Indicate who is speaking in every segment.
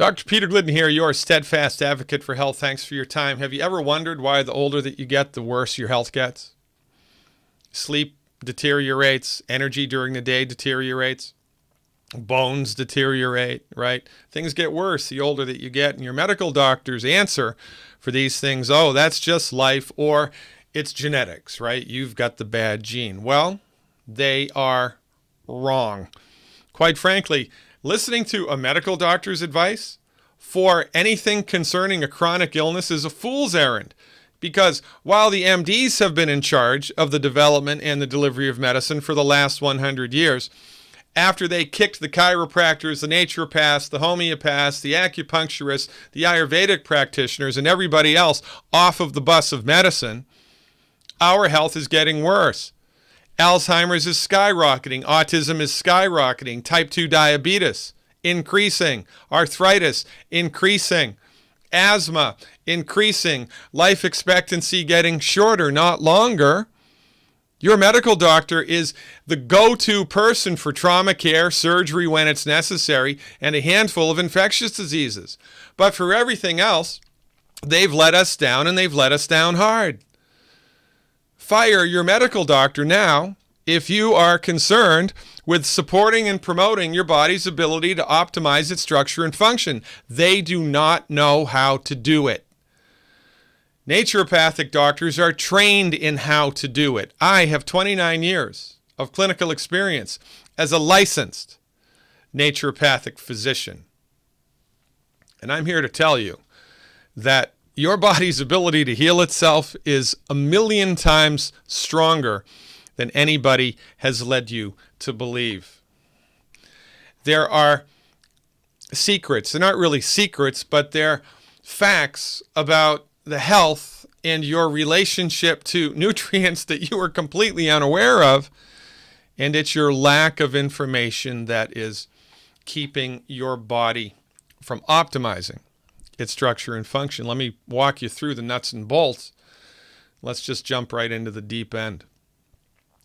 Speaker 1: Dr. Peter Glidden here, your steadfast advocate for health. Thanks for your time. Have you ever wondered why the older that you get, the worse your health gets? Sleep deteriorates, energy during the day deteriorates, bones deteriorate, right? Things get worse the older that you get, and your medical doctor's answer for these things, oh, that's just life, or it's genetics, right? You've got the bad gene. Well, they are wrong. Quite frankly, listening to a medical doctor's advice for anything concerning a chronic illness is a fool's errand, because while the MDs have been in charge of the development and the delivery of medicine for the last 100 years, after they kicked the chiropractors, the naturopaths, the homeopaths, the acupuncturists, the Ayurvedic practitioners, and everybody else off of the bus of medicine, our health is getting worse. Alzheimer's is skyrocketing. Autism is skyrocketing. Type 2 diabetes increasing. Arthritis increasing. Asthma increasing. Life expectancy getting shorter, not longer. Your medical doctor is the go-to person for trauma care, surgery when it's necessary, and a handful of infectious diseases. But for everything else, they've let us down, and they've let us down hard. Fire your medical doctor now if you are concerned with supporting and promoting your body's ability to optimize its structure and function. They do not know how to do it. Naturopathic doctors are trained in how to do it. I have 29 years of clinical experience as a licensed naturopathic physician. And I'm here to tell you that your body's ability to heal itself is 1,000,000 times stronger than anybody has led you to believe. There are secrets. They're not really secrets, but they're facts about the health and your relationship to nutrients that you are completely unaware of, and it's your lack of information that is keeping your body from optimizing its structure and function. Let me walk you through the nuts and bolts. Let's just jump right into the deep end.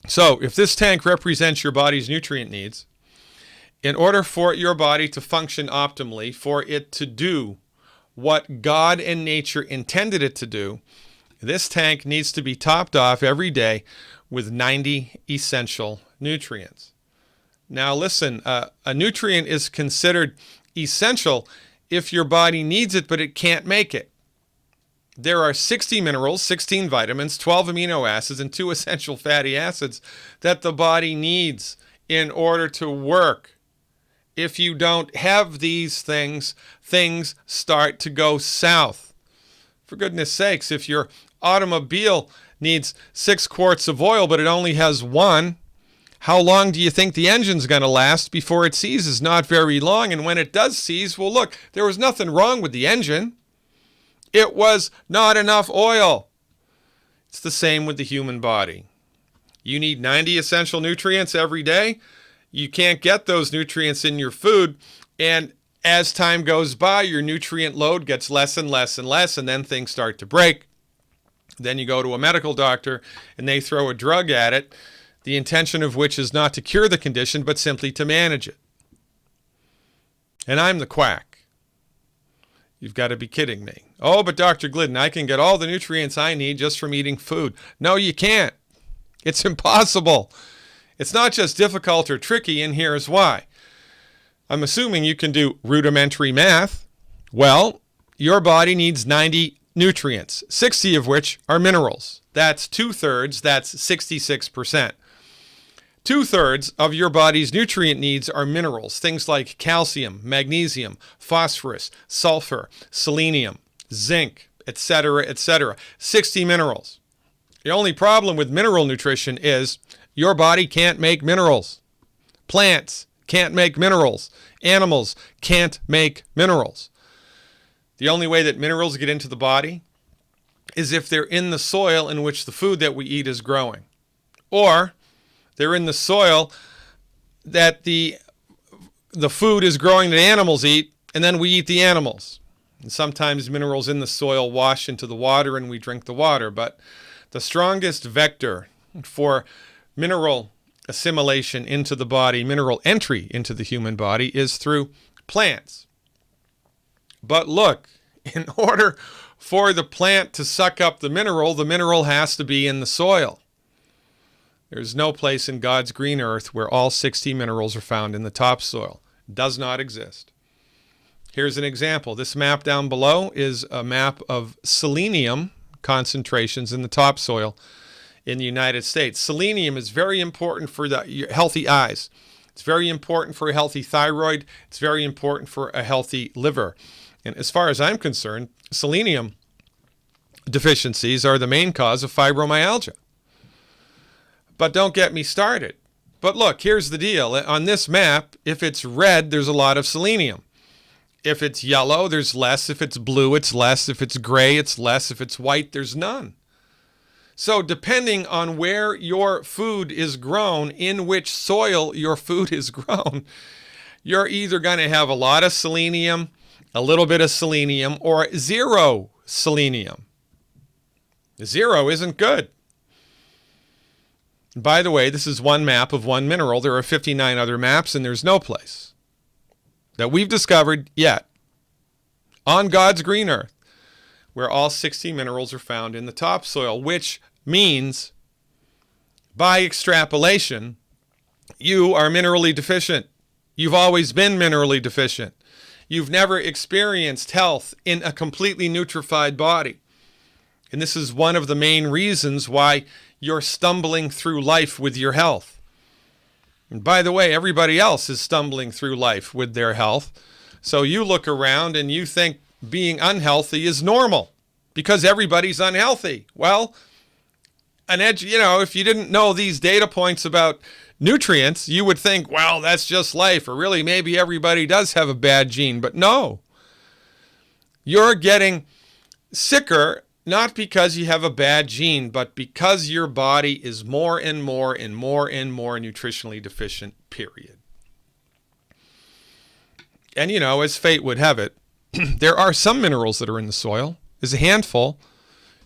Speaker 1: So, if this tank represents your body's nutrient needs, in order for your body to function optimally, for it to do what God and nature intended it to do, this tank needs to be topped off every day with 90 essential nutrients. Now listen, a nutrient is considered essential if your body needs it, but it can't make it. There are 60 minerals, 16 vitamins, 12 amino acids, and 2 essential fatty acids that the body needs in order to work. If you don't have these things, things start to go south. For goodness sakes, if your automobile needs 6 quarts of oil, but it only has 1, how long do you think the engine's going to last before it seizes? Not very long. And when it does seize, well, look, there was nothing wrong with the engine. It was not enough oil. It's the same with the human body. You need 90 essential nutrients every day. You can't get those nutrients in your food, and as time goes by, your nutrient load gets less and less and less, and then things start to break. Then you go to a medical doctor, and they throw a drug at it, the intention of which is not to cure the condition, but simply to manage it. And I'm the quack. You've got to be kidding me. Oh, but Dr. Glidden, I can get all the nutrients I need just from eating food. No, you can't. It's impossible. It's not just difficult or tricky, and here's why. I'm assuming you can do rudimentary math. Well, your body needs 90 nutrients, 60 of which are minerals. That's 2/3, that's 66%. 2/3 of your body's nutrient needs are minerals, things like calcium, magnesium, phosphorus, sulfur, selenium, zinc, etc., etc. 60 minerals. The only problem with mineral nutrition is your body can't make minerals. Plants can't make minerals. Animals can't make minerals. The only way that minerals get into the body is if they're in the soil in which the food that we eat is growing. Or they're in the soil that the food is growing that animals eat, and then we eat the animals. And sometimes minerals in the soil wash into the water and we drink the water. But the strongest vector for mineral assimilation into the body, mineral entry into the human body, is through plants. But look, in order for the plant to suck up the mineral has to be in the soil. There's no place in God's green earth where all 60 minerals are found in the topsoil. Does not exist. Here's an example. This map down below is a map of selenium concentrations in the topsoil in the United States. Selenium is very important for the healthy eyes. It's very important for a healthy thyroid. It's very important for a healthy liver. And as far as I'm concerned, selenium deficiencies are the main cause of fibromyalgia. But don't get me started. But look, here's the deal. On this map, if it's red, there's a lot of selenium. If it's yellow, there's less. If it's blue, it's less. If it's gray, it's less. If it's white, there's none. So depending on where your food is grown, in which soil your food is grown, you're either going to have a lot of selenium, a little bit of selenium, or zero selenium. Zero isn't good. By the way, this is one map of one mineral. There are 59 other maps, and there's no place that we've discovered yet on God's green earth where all 60 minerals are found in the topsoil, which means, by extrapolation, you are minerally deficient. You've always been minerally deficient. You've never experienced health in a completely nutrified body. And this is one of the main reasons why you're stumbling through life with your health. And by the way, everybody else is stumbling through life with their health. So you look around and you think being unhealthy is normal because everybody's unhealthy. Well, if you didn't know these data points about nutrients, you would think, well, that's just life, or really maybe everybody does have a bad gene. But no, you're getting sicker not because you have a bad gene, but because your body is more and more and more and more nutritionally deficient, period. And, as fate would have it, there are some minerals that are in the soil. There's a handful.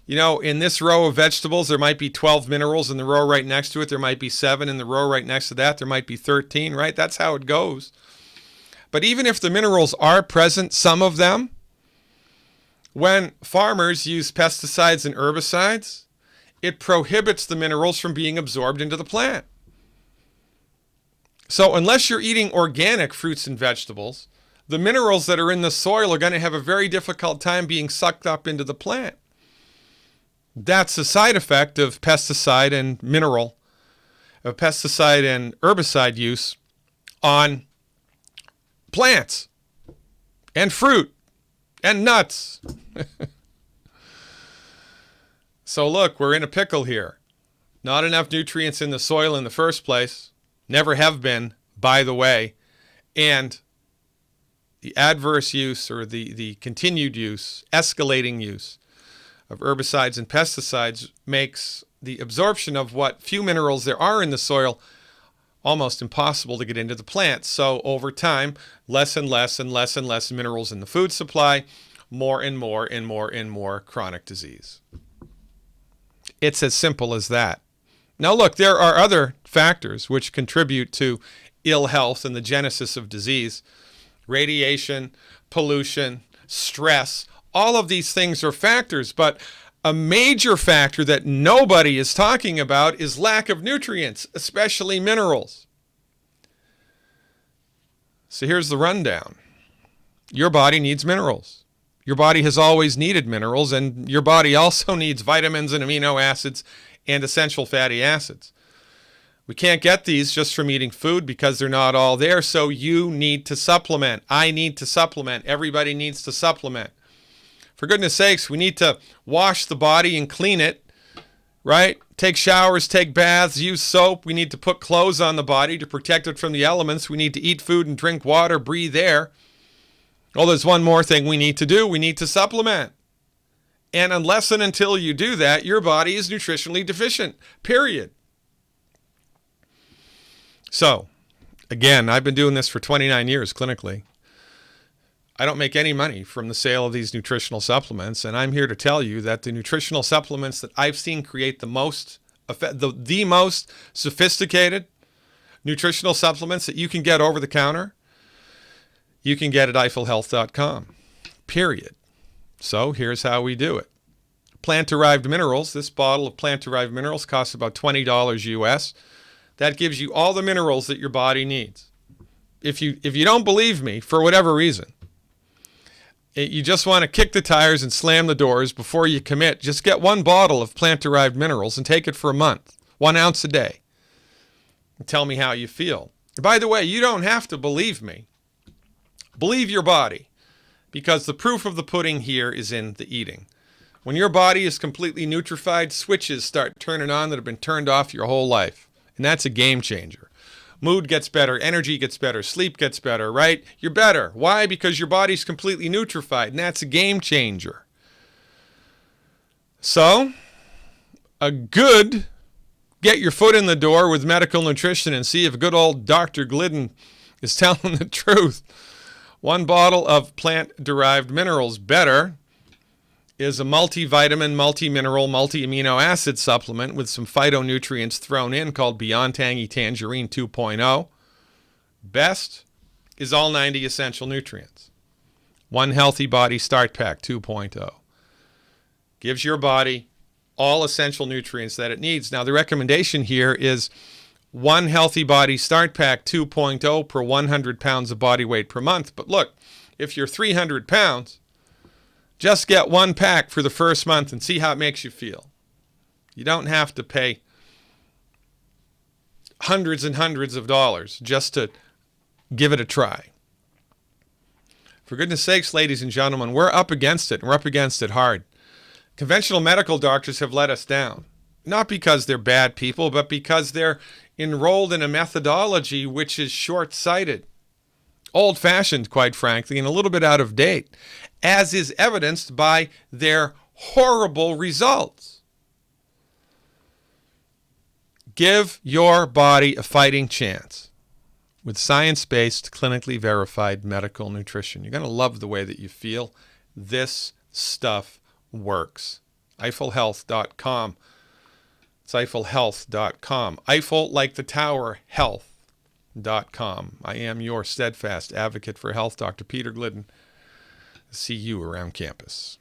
Speaker 1: In this row of vegetables, there might be 12 minerals. In the row right next to it, there might be 7. In the row right next to that, there might be 13, right? That's how it goes. But even if the minerals are present, some of them, when farmers use pesticides and herbicides, it prohibits the minerals from being absorbed into the plant. So unless you're eating organic fruits and vegetables, the minerals that are in the soil are going to have a very difficult time being sucked up into the plant. That's a side effect of pesticide and herbicide use on plants and fruit and nuts. So look, we're in a pickle here. Not enough nutrients in the soil in the first place. Never have been, by the way. And the adverse use or the continued use, escalating use of herbicides and pesticides makes the absorption of what few minerals there are in the soil almost impossible to get into the plant. So over time, less and less and less and less minerals in the food supply, more and more and more and more chronic disease. It's as simple as that. Now look, there are other factors which contribute to ill health and the genesis of disease. Radiation, pollution, stress, all of these things are factors, but a major factor that nobody is talking about is lack of nutrients, especially minerals. So here's the rundown. Your body needs minerals. Your body has always needed minerals, and your body also needs vitamins and amino acids and essential fatty acids. We can't get these just from eating food because they're not all there, so you need to supplement. I need to supplement. Everybody needs to supplement. For goodness sakes, we need to wash the body and clean it, right? Take showers, take baths, use soap. We need to put clothes on the body to protect it from the elements. We need to eat food and drink water, breathe air. Oh, there's one more thing we need to do. We need to supplement. And unless and until you do that, your body is nutritionally deficient, period. So, again, I've been doing this for 29 years clinically. I don't make any money from the sale of these nutritional supplements, and I'm here to tell you that the nutritional supplements that I've seen create the most sophisticated nutritional supplements that you can get over the counter, you can get at eiffelhealth.com. period. So here's how we do it. Plant-derived minerals. This bottle of plant-derived minerals costs about $20 US. That gives you all the minerals that your body needs. If you don't believe me, for whatever reason, you just want to kick the tires and slam the doors before you commit, just get one bottle of plant-derived minerals and take it for a month, 1 ounce a day, and tell me how you feel. By the way, you don't have to believe me. Believe your body, because the proof of the pudding here is in the eating. When your body is completely nutrified, switches start turning on that have been turned off your whole life, and that's a game changer. Mood gets better, energy gets better, sleep gets better, right? You're better. Why? Because your body's completely nutrified, and that's a game changer. So, a good get your foot in the door with medical nutrition and see if good old Dr. Glidden is telling the truth. 1 bottle of plant-derived minerals better is a multivitamin, multi-mineral, multi-amino acid supplement with some phytonutrients thrown in called Beyond Tangy Tangerine 2.0. Best is all 90 essential nutrients. 1 Healthy Body Start Pack 2.0. Gives your body all essential nutrients that it needs. Now, the recommendation here is 1 Healthy Body Start Pack 2.0 per 100 pounds of body weight per month. But look, if you're 300 pounds, just get 1 pack for the first month and see how it makes you feel. You don't have to pay hundreds and hundreds of dollars just to give it a try. For goodness sakes, ladies and gentlemen, we're up against it, and we're up against it hard. Conventional medical doctors have let us down, not because they're bad people, but because they're enrolled in a methodology which is short-sighted, old-fashioned, quite frankly, and a little bit out of date, as is evidenced by their horrible results. Give your body a fighting chance with science-based, clinically verified medical nutrition. You're going to love the way that you feel. This stuff works. EiffelHealth.com. It's EiffelHealth.com. Eiffel, like the tower, health.com. I am your steadfast advocate for health, Dr. Peter Glidden. See you around campus.